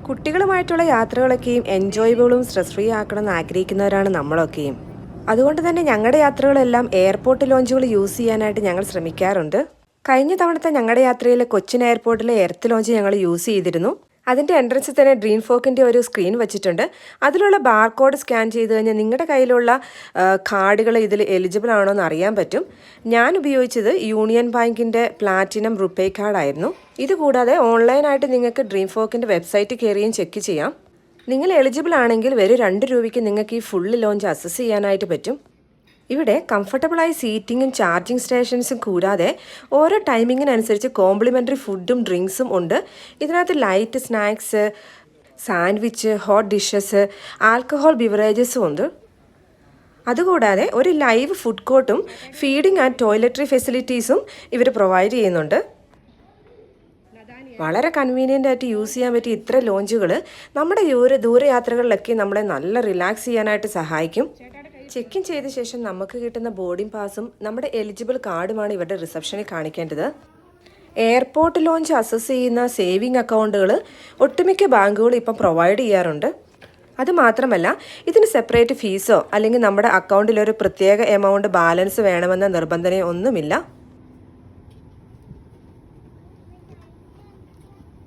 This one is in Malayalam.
കുട്ടികളുമായിട്ടുള്ള യാത്രകളൊക്കെയും എൻജോയബിളും സ്ട്രെസ് ഫ്രീ ആക്കണമെന്ന് ആഗ്രഹിക്കുന്നവരാണ് നമ്മളൊക്കെയും. അതുകൊണ്ട് തന്നെ ഞങ്ങളുടെ യാത്രകളെല്ലാം എയർപോർട്ട് ലോഞ്ചുകൾ യൂസ് ചെയ്യാനായിട്ട് ഞങ്ങൾ ശ്രമിക്കാറുണ്ട്. കഴിഞ്ഞ തവണത്തെ ഞങ്ങളുടെ യാത്രയിൽ കൊച്ചിൻ എയർപോർട്ടിലെ എർത്ത് ലോഞ്ച് ഞങ്ങൾ യൂസ് ചെയ്തിരുന്നു. അതിൻ്റെ എൻട്രൻസിൽ തന്നെ ഡ്രീം ഫോക്കിൻ്റെ ഒരു സ്ക്രീൻ വെച്ചിട്ടുണ്ട്. അതിലുള്ള ബാർകോഡ് സ്കാൻ ചെയ്ത് കഴിഞ്ഞാൽ നിങ്ങളുടെ കയ്യിലുള്ള കാർഡുകൾ ഇതിൽ എലിജിബിൾ ആണോ എന്ന് അറിയാൻ പറ്റും. ഞാൻ ഉപയോഗിച്ചത് യൂണിയൻ ബാങ്കിൻ്റെ പ്ലാറ്റിനം റുപ്പേ കാർഡായിരുന്നു. ഇതുകൂടാതെ ഓൺലൈനായിട്ട് നിങ്ങൾക്ക് ഡ്രീം ഫോക്കിൻ്റെ വെബ്സൈറ്റ് കയറിയും ചെക്ക് ചെയ്യാം. നിങ്ങൾ എലിജിബിൾ ആണെങ്കിൽ വെറും 2 രൂപയ്ക്ക് നിങ്ങൾക്ക് ഈ ഫുള്ള് ലോഞ്ച് അക്സസ് ചെയ്യാനായിട്ട് പറ്റും. ഇവിടെ കംഫർട്ടബിളായി സീറ്റിങ്ങും ചാർജിങ് സ്റ്റേഷൻസും കൂടാതെ ഓരോ ടൈമിങ്ങിനനുസരിച്ച് കോംപ്ലിമെൻ്ററി ഫുഡും ഡ്രിങ്ക്സും ഉണ്ട്. ഇതിനകത്ത് light snacks, sandwich, hot dishes, alcohol ബിവറേജസും ഉണ്ട്. അതുകൂടാതെ ഒരു ലൈവ് ഫുഡ് കോർട്ടും ഫീഡിംഗ് ആൻഡ് ടോയ്ലറ്ററി ഫെസിലിറ്റീസും ഇവർ പ്രൊവൈഡ് ചെയ്യുന്നുണ്ട്. വളരെ കൺവീനിയൻ്റ് ആയിട്ട് യൂസ് ചെയ്യാൻ പറ്റിയ ഇത്ര ലോഞ്ചുകൾ നമ്മുടെ ദൂരയാത്രകളിലൊക്കെ നമ്മളെ നല്ല റിലാക്സ് ചെയ്യാനായിട്ട് സഹായിക്കും. ചെക്ക് ഇൻ ചെയ്ത ശേഷം നമുക്ക് കിട്ടുന്ന ബോർഡിംഗ് പാസും നമ്മുടെ എലിജിബിൾ കാർഡുമാണ് ഇവരുടെ റിസപ്ഷനിൽ കാണിക്കേണ്ടത്. എയർപോർട്ട് ലോഞ്ച് അക്സസ് ചെയ്യുന്ന സേവിംഗ് അക്കൗണ്ടുകൾ ഒട്ടുമിക്ക ബാങ്കുകളും ഇപ്പം പ്രൊവൈഡ് ചെയ്യാറുണ്ട്. അതുമാത്രമല്ല ഇതിന് സെപ്പറേറ്റ് ഫീസോ അല്ലെങ്കിൽ നമ്മുടെ അക്കൗണ്ടിലൊരു പ്രത്യേക എമൗണ്ട് ബാലൻസ് വേണമെന്ന നിബന്ധനയോ ഒന്നുമില്ല.